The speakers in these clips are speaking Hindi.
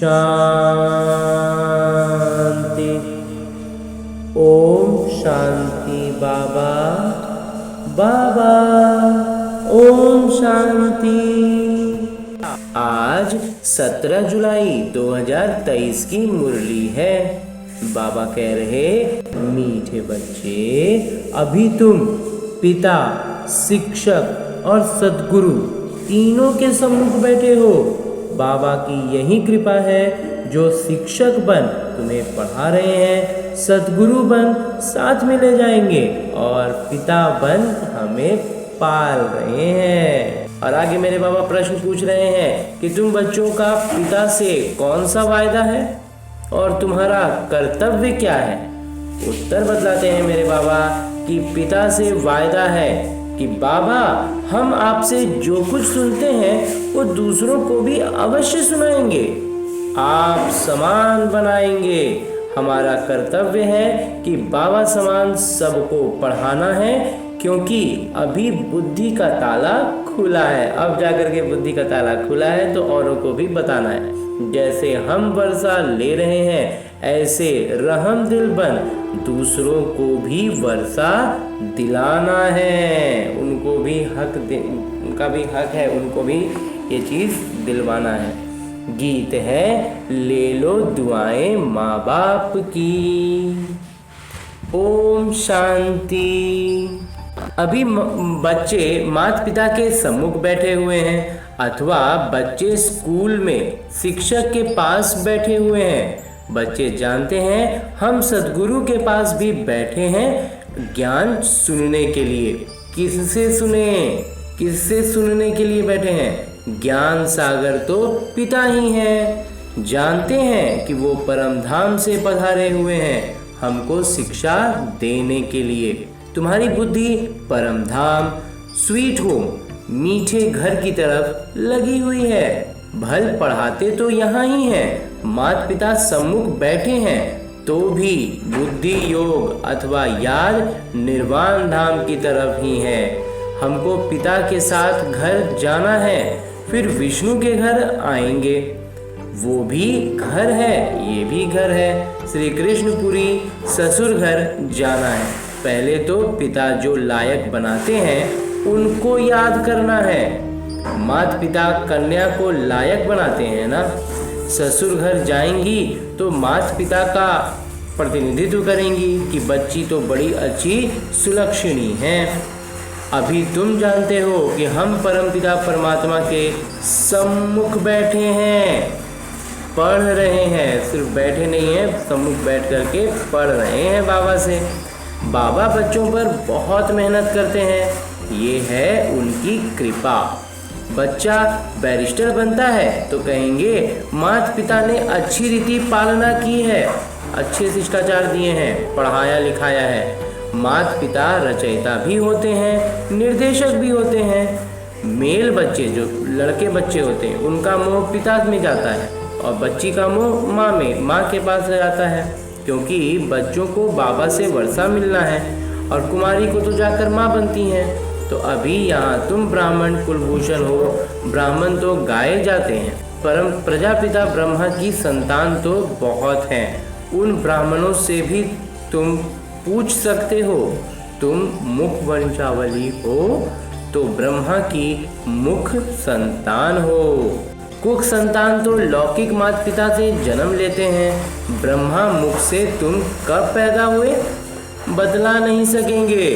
शांति। ओम शांति। बाबा बाबा ओम शांति। आज 17 जुलाई 2023 की मुरली है। बाबा कह रहे, मीठे बच्चे, अभी तुम पिता, शिक्षक और सद्गुरु तीनों के सम्मुख बैठे हो। बाबा की यही कृपा है जो शिक्षक बन तुम्हें पढ़ा रहे हैं, सद्गुरु बन साथ में ले जाएंगे और पिता बन हमें पाल रहे हैं। और आगे मेरे बाबा प्रश्न पूछ रहे हैं कि तुम बच्चों का पिता से कौन सा वायदा है और तुम्हारा कर्तव्य क्या है। उत्तर बतलाते हैं मेरे बाबा कि पिता से वायदा है कि बाबा, हम आपसे जो कुछ सुनते हैं वो दूसरों को भी अवश्य सुनाएंगे, आप समान बनाएंगे। हमारा कर्तव्य है कि बाबा समान सबको पढ़ाना है, क्योंकि अभी बुद्धि का ताला खुला है। अब जाकर के बुद्धि का ताला खुला है तो औरों को भी बताना है। जैसे हम वर्षा ले रहे हैं, ऐसे रहम दिल बन दूसरों को भी वर्षा दिलाना है। उनको भी उनका भी हक है, उनको भी ये चीज़ दिलवाना है। गीत है, ले लो दुआएं माँ बाप की। ओम शांति। अभी बच्चे माता पिता के सम्मुख बैठे हुए हैं अथवा बच्चे स्कूल में शिक्षक के पास बैठे हुए हैं। बच्चे जानते हैं हम सद्गुरु के पास भी बैठे हैं ज्ञान सुनने के लिए। किससे सुने? किससे सुनने के लिए बैठे हैं? ज्ञान सागर तो पिता ही हैं। जानते हैं कि वो परम धाम से पधारे हुए हैं हमको शिक्षा देने के लिए। तुम्हारी बुद्धि परम धाम, स्वीट होम, मीठे घर की तरफ लगी हुई है। भल पढ़ाते तो यहाँ ही हैं, माता पिता सम्मुख बैठे हैं, तो भी बुद्धि योग अथवा याद निर्वाण धाम की तरफ ही है। हमको पिता के साथ घर जाना है, फिर विष्णु के घर आएंगे। वो भी घर है, ये भी घर है। श्री कृष्णपुरी ससुर घर जाना है। पहले तो पिता जो लायक बनाते हैं उनको याद करना है। माता पिता कन्या को लायक बनाते हैं ना। ससुर घर जाएंगी तो माता पिता का प्रतिनिधित्व करेंगी कि बच्ची तो बड़ी अच्छी सुलक्षणी है। अभी तुम जानते हो कि हम परमपिता परमात्मा के सम्मुख बैठे हैं, पढ़ रहे हैं। सिर्फ बैठे नहीं हैं, सम्मुख बैठ करके पढ़ रहे हैं बाबा से। बाबा बच्चों पर बहुत मेहनत करते हैं, ये है उनकी कृपा। बच्चा बैरिस्टर बनता है तो कहेंगे माता पिता ने अच्छी रीति पालना की है, अच्छे शिष्टाचार दिए हैं, पढ़ाया लिखाया है। माता पिता रचयिता भी होते हैं, निर्देशक भी होते हैं। मेल बच्चे, जो लड़के बच्चे होते हैं, उनका मोह पिता में जाता है और बच्ची का मोह माँ के पास जाता है, क्योंकि बच्चों को बाबा से वर्षा मिलना है और कुमारी को तो जाकर माँ बनती हैं। तो अभी यहाँ तुम ब्राह्मण कुलभूषण हो, ब्राह्मण तो गाए जाते हैं। परम प्रजापिता ब्रह्मा की संतान तो बहुत हैं। उन ब्राह्मणों से भी तुम पूछ सकते हो। तुम मुख वंशावली हो तो ब्रह्मा की मुख संतान हो। कुख संतान तो लौकिक माता पिता से जन्म लेते हैं। ब्रह्मा मुख से तुम कब पैदा हुए बतला नहीं सकेंगे।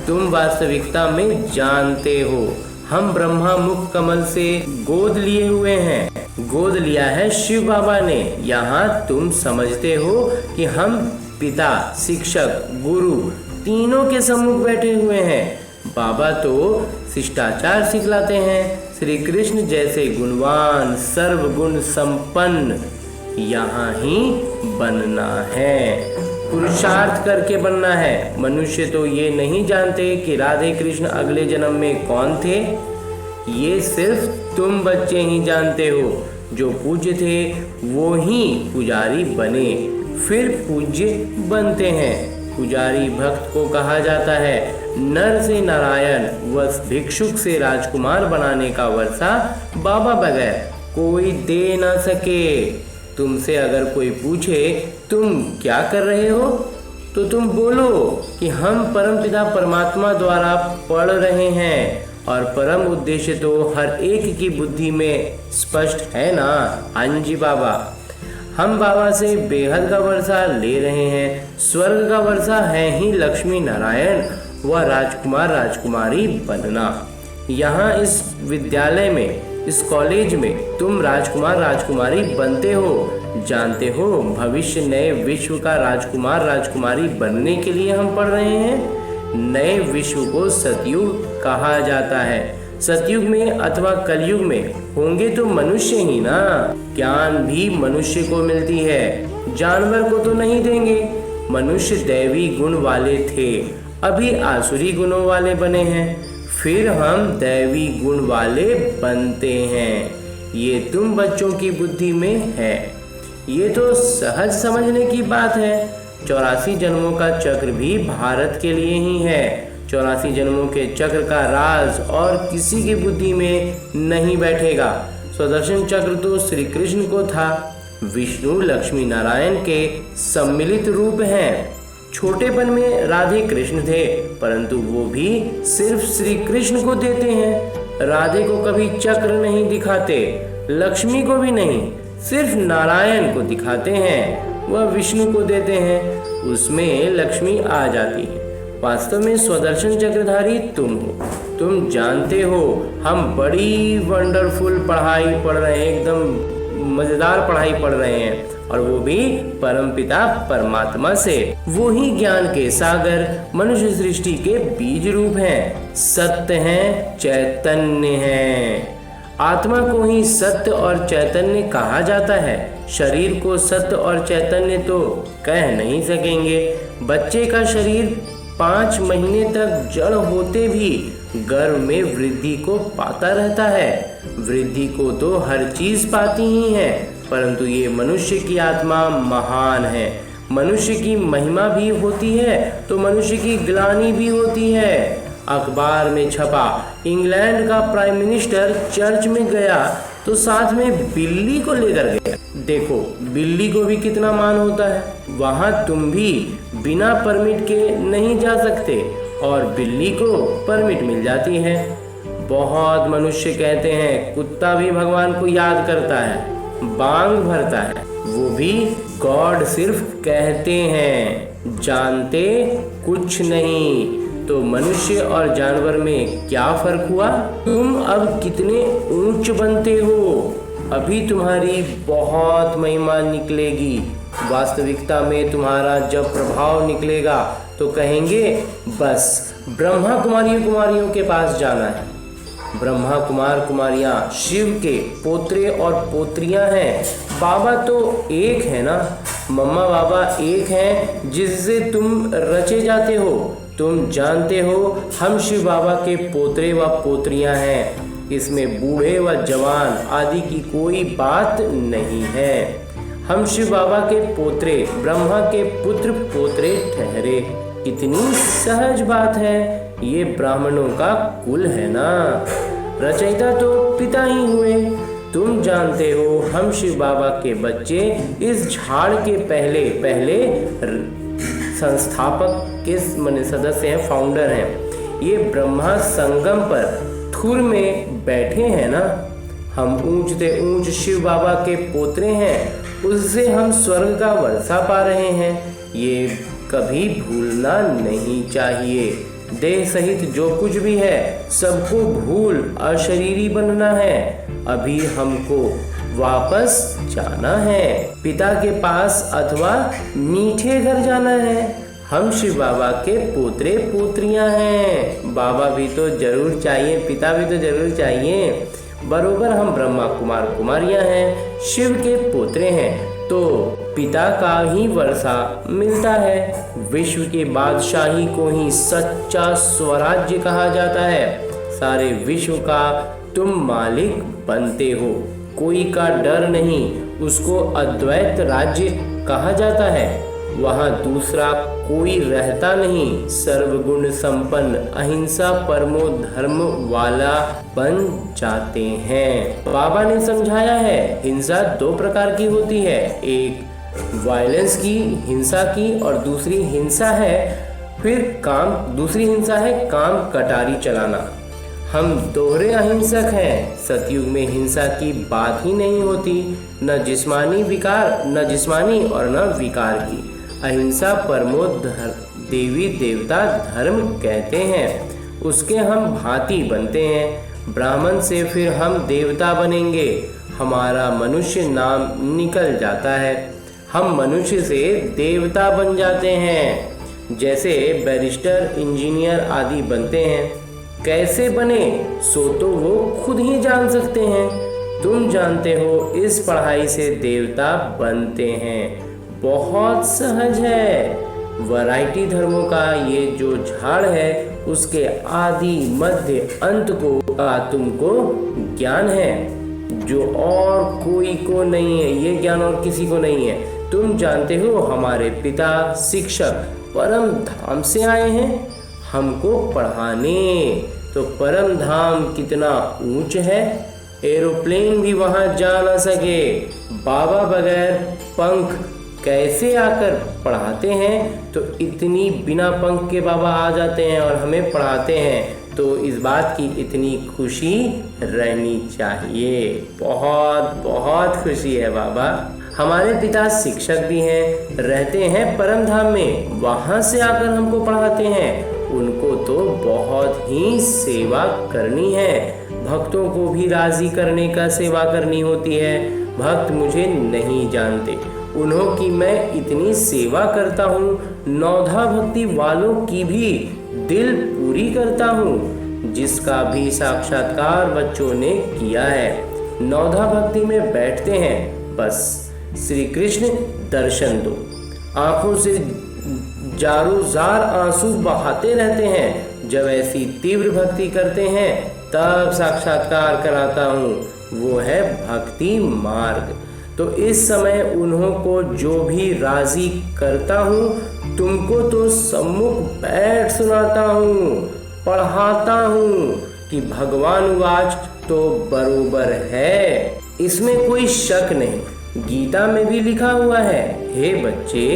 तुम वास्तविकता में जानते हो हम ब्रह्मा मुख कमल से गोद लिए हुए हैं। गोद लिया है शिव बाबा ने। यहाँ तुम समझते हो कि हम पिता, शिक्षक, गुरु तीनों के सम्मुख बैठे हुए हैं। बाबा तो शिष्टाचार सिखलाते हैं। श्री कृष्ण जैसे गुणवान, सर्वगुण संपन्न यहाँ ही बनना है, पुरुषार्थ करके बनना है। मनुष्य तो ये नहीं जानते कि राधे कृष्ण अगले जन्म में कौन थे। ये सिर्फ तुम बच्चे ही जानते हो। जो पूज्य थे वो ही पुजारी बने, फिर पूज्य बनते हैं। पुजारी भक्त को कहा जाता है। नर से नारायण व भिक्षुक से राजकुमार बनाने का वर्षा बाबा बगैर कोई दे ना सके। तुमसे अगर कोई पूछे तुम क्या कर रहे हो, तो तुम बोलो कि हम परमपिता परमात्मा द्वारा पढ़ रहे हैं, और परम उद्देश्य तो हर एक की बुद्धि में स्पष्ट है ना। हाँ जी बाबा, हम बाबा से बेहद का वर्षा ले रहे हैं। स्वर्ग का वर्षा है ही लक्ष्मी नारायण व राजकुमार राजकुमारी बनना। यहाँ इस विद्यालय में, इस कॉलेज में तुम राजकुमार राजकुमारी बनते हो। जानते हो, भविष्य नए विश्व का राजकुमार राजकुमारी बनने के लिए हम पढ़ रहे हैं। नए विश्व को सतयुग कहा जाता है। सतयुग में अथवा कलयुग में होंगे तो मनुष्य ही ना। ज्ञान भी मनुष्य को मिलती है, जानवर को तो नहीं देंगे। मनुष्य दैवी गुण वाले थे, अभी आसुरी गुणों वाले बने हैं, फिर हम दैवी गुण वाले बनते हैं। ये तुम बच्चों की बुद्धि में है, ये तो सहज समझने की बात है। 84 जन्मों का चक्र भी भारत के लिए ही है। 84 जन्मों के चक्र का राज और किसी की बुद्धि में नहीं बैठेगा। सुदर्शन चक्र तो श्री कृष्ण को था। विष्णु लक्ष्मी नारायण के सम्मिलित रूप हैं। छोटेपन में राधे कृष्ण थे, परंतु वो भी सिर्फ श्री कृष्ण को देते हैं। राधे को कभी चक्र नहीं दिखाते, लक्ष्मी को भी नहीं, सिर्फ नारायण को दिखाते हैं। वह विष्णु को देते हैं, उसमें लक्ष्मी आ जाती है। वास्तव में स्वदर्शन चक्रधारी तुम हो। तुम जानते हो हम बड़ी वंडरफुल पढ़ाई पढ़ रहे हैं, एकदम मजेदार पढ़ाई पढ़ रहे हैं, और वो भी परमपिता परमात्मा से। वो ही ज्ञान के सागर मनुष्य सृष्टि के बीज रूप हैं, सत्य हैं, चैतन्य हैं। आत्मा को ही सत्य और चैतन्य कहा जाता है। शरीर को सत्य और चैतन्य तो कह नहीं सकेंगे। बच्चे का शरीर 5 महीने तक जड़ होते भी गर्भ में वृद्धि को पाता रहता है। वृद्धि को तो हर चीज पाती ही है, परंतु ये मनुष्य की आत्मा महान है। मनुष्य की महिमा भी होती है तो मनुष्य की ग्लानि भी होती है। अखबार में छपा, इंग्लैंड का प्राइम मिनिस्टर चर्च में गया तो साथ में बिल्ली को लेकर गया। देखो, बिल्ली को भी कितना मान होता है। वहां तुम भी बिना परमिट के नहीं जा सकते और बिल्ली को परमिट मिल जाती है। बहुत मनुष्य कहते हैं कुत्ता भी भगवान को याद करता है, बांग भरता है, वो भी गॉड सिर्फ कहते हैं, जानते कुछ नहीं। तो मनुष्य और जानवर में क्या फर्क हुआ? तुम अब कितने ऊंच बनते हो, अभी तुम्हारी बहुत महिमा निकलेगी। वास्तविकता में तुम्हारा जब प्रभाव निकलेगा तो कहेंगे बस ब्रह्मा कुमारियों के पास जाना है। ब्रह्मा कुमार कुमारियां शिव के पोत्रे और पोत्रियां हैं। बाबा तो एक है ना, मम्मा बाबा एक हैं जिससे तुम रचे जाते हो। तुम जानते हो हम शिव बाबा के पोत्रे व पोत्रियां हैं। इसमें बूढ़े व जवान आदि की कोई बात नहीं है। हम शिव बाबा के पोत्रे, ब्रह्मा के पुत्र पोत्रे ठहरे। कितनी सहज बात है, ये ब्राह्मणों का कुल है ना। रचयिता तो पिता ही हुए। तुम जानते हो हम शिव बाबा के बच्चे इस झाड़ के पहले संस्थापक के माने सदस्य हैं, फाउंडर हैं। ये ब्रह्मा संगम पर थुर में बैठे हैं ना। हम ऊंच से ऊंच शिव बाबा के पोत्रे हैं, उससे हम स्वर्ग का वर्षा पा रहे हैं। ये कभी भूलना नहीं चाहिए। देह सहित जो कुछ भी है सबको भूल अशरीरी बनना है। अभी हमको वापस जाना है, पिता के पास अथवा मीठे घर जाना है। हम शिव बाबा के पोत्रे पोत्रियां हैं। बाबा भी तो जरूर चाहिए, पिता भी तो जरूर चाहिए। बरोबर हम ब्रह्मा कुमार कुमारियां हैं, शिव के पोत्रे हैं, तो पिता का ही वर्षा मिलता है। विश्व के बादशाही को ही सच्चा स्वराज्य कहा जाता है। सारे विश्व का तुम मालिक बनते हो, कोई का डर नहीं। उसको अद्वैत राज्य कहा जाता है। वहाँ दूसरा कोई रहता नहीं। सर्वगुण संपन्न अहिंसा परमो धर्म वाला बन जाते हैं। बाबा ने समझाया है हिंसा 2 प्रकार की होती है, एक वायलेंस की, हिंसा की, और दूसरी हिंसा है दूसरी हिंसा है काम कटारी चलाना। हम दोहरे अहिंसक हैं। सतयुग में हिंसा की बात ही नहीं होती, न जिस्मानी और न विकार की। अहिंसा परमो देवी देवता धर्म कहते हैं, उसके हम भांति बनते हैं। ब्राह्मण से फिर हम देवता बनेंगे, हमारा मनुष्य नाम निकल जाता है, हम मनुष्य से देवता बन जाते हैं। जैसे बैरिस्टर, इंजीनियर आदि बनते हैं। कैसे बने सो तो वो खुद ही जान सकते हैं। तुम जानते हो इस पढ़ाई से देवता बनते हैं। बहुत सहज है। वैरायटी धर्मों का ये जो झाड़ है उसके आदि मध्य अंत का तुमको ज्ञान है, जो और कोई को नहीं है। ये ज्ञान और किसी को नहीं है। तुम जानते हो हमारे पिता शिक्षक परम धाम से आए हैं हमको पढ़ाने। तो परम धाम कितना ऊंच है, एरोप्लेन भी वहां जा ना सके। बाबा बगैर पंख कैसे आकर पढ़ाते हैं, तो इतनी बिना पंख के बाबा आ जाते हैं और हमें पढ़ाते हैं। तो इस बात की इतनी खुशी रहनी चाहिए। बहुत बहुत खुशी है बाबा। हमारे पिता शिक्षक भी हैं, रहते हैं परम धाम में, वहाँ से आकर हमको पढ़ाते हैं। उनको तो बहुत ही सेवा करनी है। भक्तों को भी राजी करने का सेवा करनी होती है। भक्त मुझे नहीं जानते, उन्हों की मैं इतनी सेवा करता हूँ। नौधा भक्ति वालों की भी दिल पूरी करता हूँ, जिसका भी साक्षात्कार बच्चों ने किया है। नौधा भक्ति में बैठते हैं, बस श्री कृष्ण दर्शन दो। आंखों से जारोजार आंसू बहाते रहते हैं। जब ऐसी तीव्र भक्ति करते हैं तब साक्षात्कार कराता हूँ, वो है भक्ति मार्ग। तो इस समय उन्हों को जो भी राजी करता हूँ, तुमको तो सम्मुख बैठ सुनाता हूँ, पढ़ाता हूँ कि भगवान वाच तो बरोबर है, इसमें कोई शक नहीं। गीता में भी लिखा हुआ है, हे बच्चे,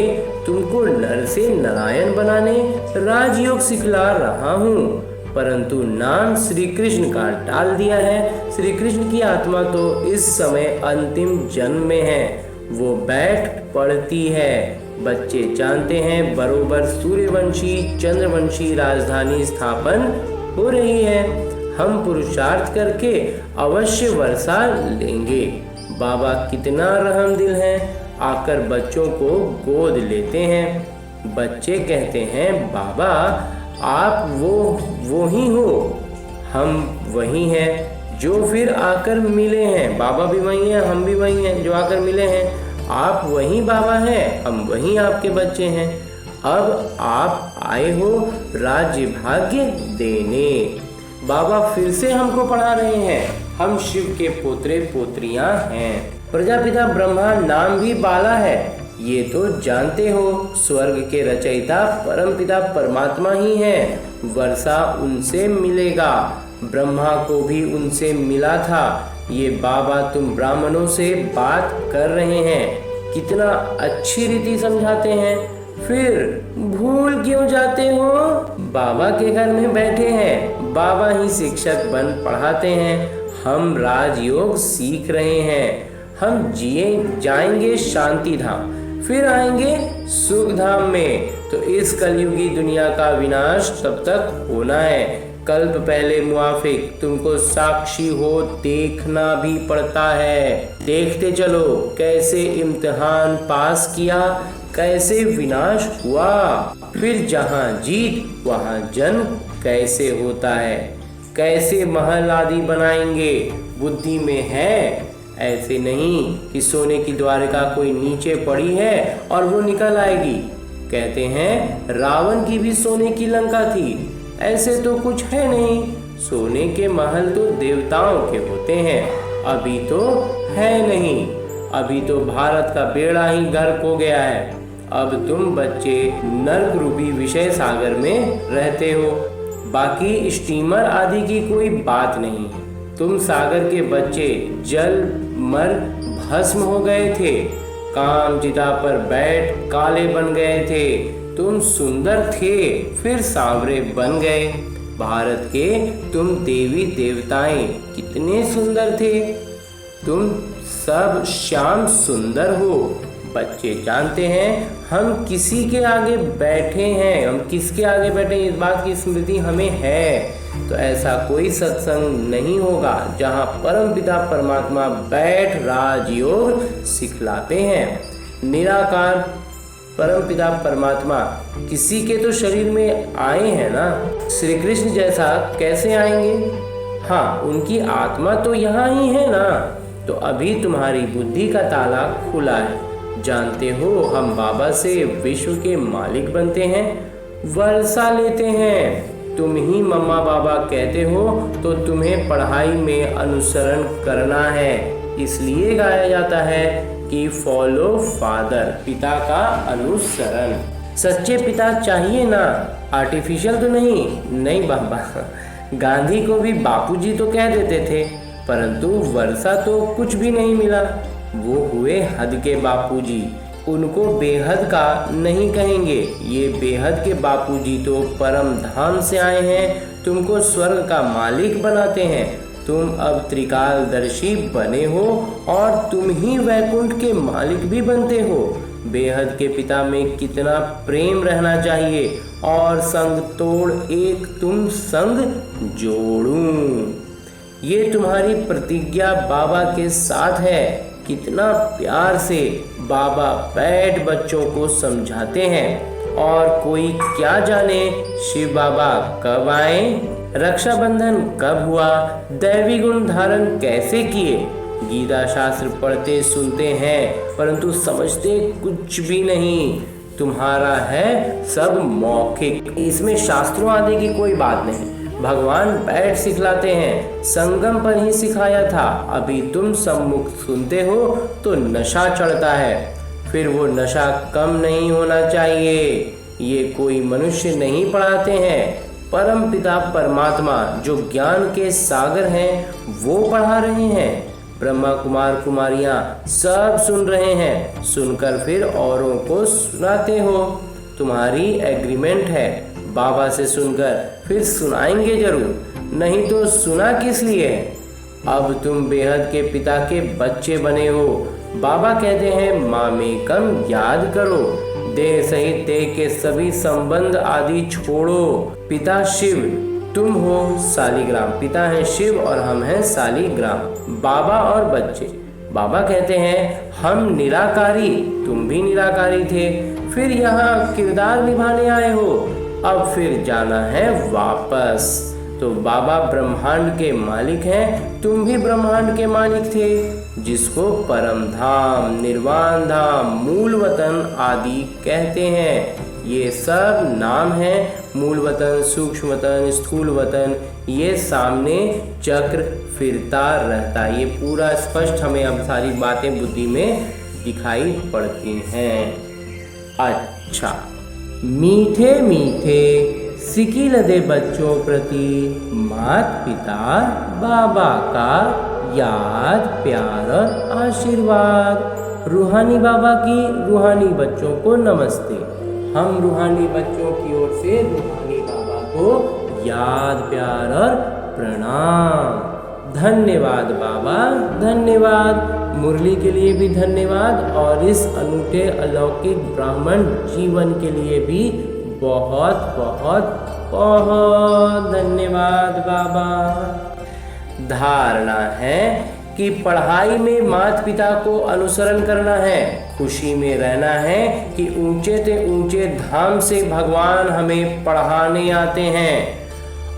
तुमको नर से नारायण बनाने राजयोग सिखला रहा हूँ, परंतु नाम श्री कृष्ण का डाल दिया है। श्री कृष्ण की आत्मा तो इस समय अंतिम जन्म में है, वो बैठ पढ़ती है। बच्चे जानते हैं बरोबर सूर्यवंशी चंद्रवंशी राजधानी स्थापन हो रही है। हम पुरुषार्थ करके अवश्य वर्षा लेंगे। बाबा कितना रहम दिल है, आकर बच्चों को गोद लेते हैं। बच्चे कहते हैं बाबा आप वो ही हो, हम वही हैं जो फिर आकर मिले हैं। बाबा भी वही हैं, हम भी वही हैं जो आकर मिले हैं। आप वही बाबा हैं, हम वही आपके बच्चे हैं। अब आप आए हो राज्य भाग्य देने। बाबा फिर से हमको पढ़ा रहे हैं। हम शिव के पोत्रे पोत्रियां हैं। प्रजापिता ब्रह्मा नाम भी बाला है, ये तो जानते हो। स्वर्ग के रचयिता परमपिता परमात्मा ही हैं। वर्षा उनसे मिलेगा, ब्रह्मा को भी उनसे मिला था। ये बाबा तुम ब्राह्मणों से बात कर रहे हैं, कितना अच्छी रीति समझाते हैं, फिर भूल क्यों जाते हो? बाबा के घर में बैठे हैं, बाबा ही शिक्षक बन पढ़ाते हैं। हम राजयोग सीख रहे हैं। हम जाएंगे शांति धाम, फिर आएंगे सुख धाम में। तो इस कलयुगी दुनिया का विनाश तब तक होना है। कल्प पहले मुआफिक तुमको साक्षी हो देखना भी पड़ता है। देखते चलो कैसे इम्तिहान पास किया, कैसे विनाश हुआ, फिर जहाँ जीत वहाँ जन्म कैसे होता है। कैसे महल आदि बनाएंगे, बुद्धि में है। ऐसे नहीं कि सोने की द्वारिका कोई नीचे पड़ी है और वो निकल आएगी। कहते हैं रावण की भी सोने की लंका थी, ऐसे तो कुछ है नहीं। सोने के महल तो देवताओं के होते हैं, अभी तो है नहीं। अभी तो भारत का बेड़ा ही गर्क हो गया है। अब तुम बच्चे नर्क रूपी विषय सागर में रहते हो। बाकी स्टीमर आदि की कोई बात नहीं। तुम सागर के बच्चे जल मर भस्म हो गए थे, काम चिता पर बैठ काले बन गए थे। तुम सुंदर थे, फिर सांवरे बन गए। भारत के तुम देवी देवताएं कितने सुंदर थे। तुम सब श्याम सुंदर हो। बच्चे जानते हैं हम किसी के आगे बैठे हैं, हम किसके आगे बैठे हैं इस बात की स्मृति हमें है। तो ऐसा कोई सत्संग नहीं होगा जहाँ परमपिता परमात्मा बैठ राजयोग सिखलाते हैं। निराकार परमपिता परमात्मा किसी के तो शरीर में आए हैं ना। श्री कृष्ण जैसा कैसे आएंगे? हाँ, उनकी आत्मा तो यहाँ ही है ना। तो अभी तुम्हारी बुद्धि का ताला खुला है। जानते हो हम बाबा से विश्व के मालिक बनते हैं, वर्षा लेते हैं। तुम ही मम्मा बाबा कहते हो तो तुम्हें पढ़ाई में अनुसरण करना है। इसलिए गाया जाता है कि फॉलो फादर, पिता का अनुसरण। सच्चे पिता चाहिए ना, आर्टिफिशियल तो नहीं बाबा। गांधी को भी बापूजी तो कह देते थे, परंतु वर्षा तो कुछ भी नहीं मिला। वो हुए हद के बापूजी, उनको बेहद का नहीं कहेंगे। ये बेहद के बापूजी तो परम धाम से आए हैं, तुमको स्वर्ग का मालिक बनाते हैं। तुम अब त्रिकालदर्शी बने हो और तुम ही वैकुंठ के मालिक भी बनते हो। बेहद के पिता में कितना प्रेम रहना चाहिए, और संग तोड़ एक तुम संग जोड़ूं। ये तुम्हारी प्रतिज्ञा बाबा के साथ है। कितना प्यार से बाबा बैठ बच्चों को समझाते हैं। और कोई क्या जाने शिव बाबा कब आए, रक्षाबंधन कब हुआ, दैवी गुण धारण कैसे किए। गीता शास्त्र पढ़ते सुनते हैं परंतु समझते कुछ भी नहीं। तुम्हारा है सब मौखिक, इसमें शास्त्रों आदि की कोई बात नहीं। भगवान बैठ सिखलाते हैं, संगम पर ही सिखाया था। अभी तुम सम्मुख सुनते हो तो नशा चढ़ता है, फिर वो नशा कम नहीं होना चाहिए। ये कोई मनुष्य नहीं पढ़ाते हैं, परम पिता परमात्मा जो ज्ञान के सागर हैं वो पढ़ा रहे हैं। ब्रह्मा कुमार कुमारियां सब सुन रहे हैं, सुनकर फिर औरों को सुनाते हो। तुम्हारी एग्रीमेंट है, बाबा से सुनकर फिर सुनाएंगे जरूर, नहीं तो सुना किस लिए। अब तुम बेहद के पिता के बच्चे बने हो। बाबा कहते हैं मामेकम याद करो, देह सहित देह के सभी संबंध आदि छोड़ो। पिता शिव, तुम हो सालिग्राम। पिता है शिव और हम हैं सालिग्राम, बाबा और बच्चे। बाबा कहते हैं हम निराकारी, तुम भी निराकारी थे, फिर यहाँ किरदार निभाने आए हो, अब फिर जाना है वापस। तो बाबा ब्रह्मांड के मालिक हैं, तुम भी ब्रह्मांड के मालिक थे, जिसको परम धाम, निर्वाण धाम, मूल वतन आदि कहते हैं। ये सब नाम है, मूल वतन, सूक्ष्म वतन, स्थूल वतन। ये सामने चक्र फिरता रहता है। ये पूरा स्पष्ट हमें अब सारी बातें बुद्धि में दिखाई पड़ती हैं। अच्छा, मीठे मीठे सिकिल दे बच्चों प्रति माता पिता बाबा का याद, प्यार और आशीर्वाद। रूहानी बाबा की रूहानी बच्चों को नमस्ते। हम रूहानी बच्चों की ओर से रूहानी बाबा को याद, प्यार और प्रणाम। धन्यवाद बाबा, धन्यवाद। मुरली के लिए भी धन्यवाद, और इस अनूठे अलौकिक ब्राह्मण जीवन के लिए भी बहुत बहुत बहुत धन्यवाद बाबा। धारणा है कि पढ़ाई में माता पिता को अनुसरण करना है, खुशी में रहना है कि ऊंचे से ऊंचे धाम से भगवान हमें पढ़ाने आते हैं,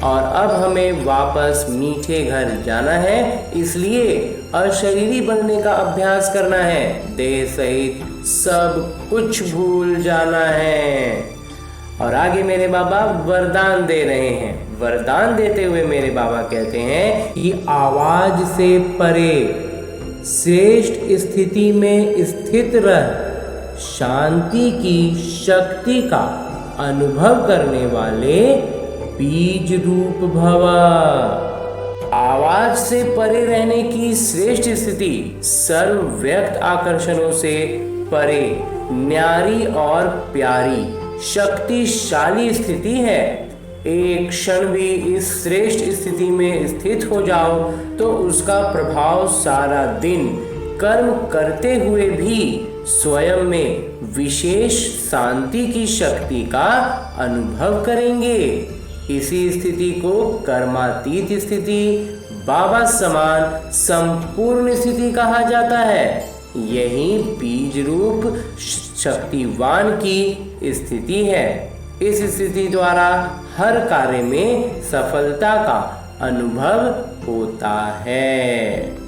और अब हमें वापस मीठे घर जाना है। इसलिए अशरीरी बनने का अभ्यास करना है, देह सहित सब कुछ भूल जाना है। और आगे मेरे बाबा वरदान दे रहे हैं। वरदान देते हुए मेरे बाबा कहते हैं कि आवाज से परे श्रेष्ठ स्थिति में स्थित रह, शांति की शक्ति का अनुभव करने वाले बीज रूप भव। आवाज से परे रहने की श्रेष्ठ स्थिति सर्व व्यक्त आकर्षणों से परे न्यारी और प्यारी शक्तिशाली स्थिति है। एक क्षण भी इस श्रेष्ठ स्थिति में स्थित हो जाओ तो उसका प्रभाव सारा दिन कर्म करते हुए भी स्वयं में विशेष शांति की शक्ति का अनुभव करेंगे। इसी स्थिति को कर्मातीत स्थिति, बाबा समान संपूर्ण स्थिति कहा जाता है। यही बीज रूप शक्तिवान की स्थिति है। इस स्थिति द्वारा हर कार्य में सफलता का अनुभव होता है।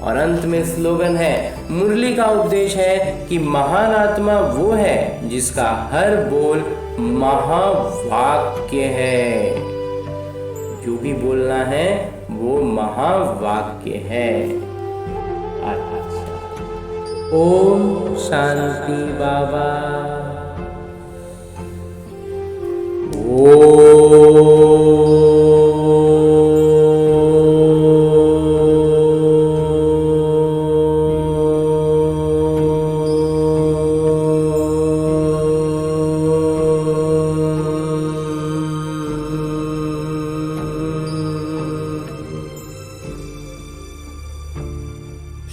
और अंत में स्लोगन है, मुरली का उपदेश है कि महान आत्मा वो है जिसका हर बोल महावाक्य है। जो भी बोलना है वो महावाक्य है। ओम शांति बाबा।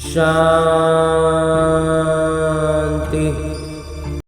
शांति।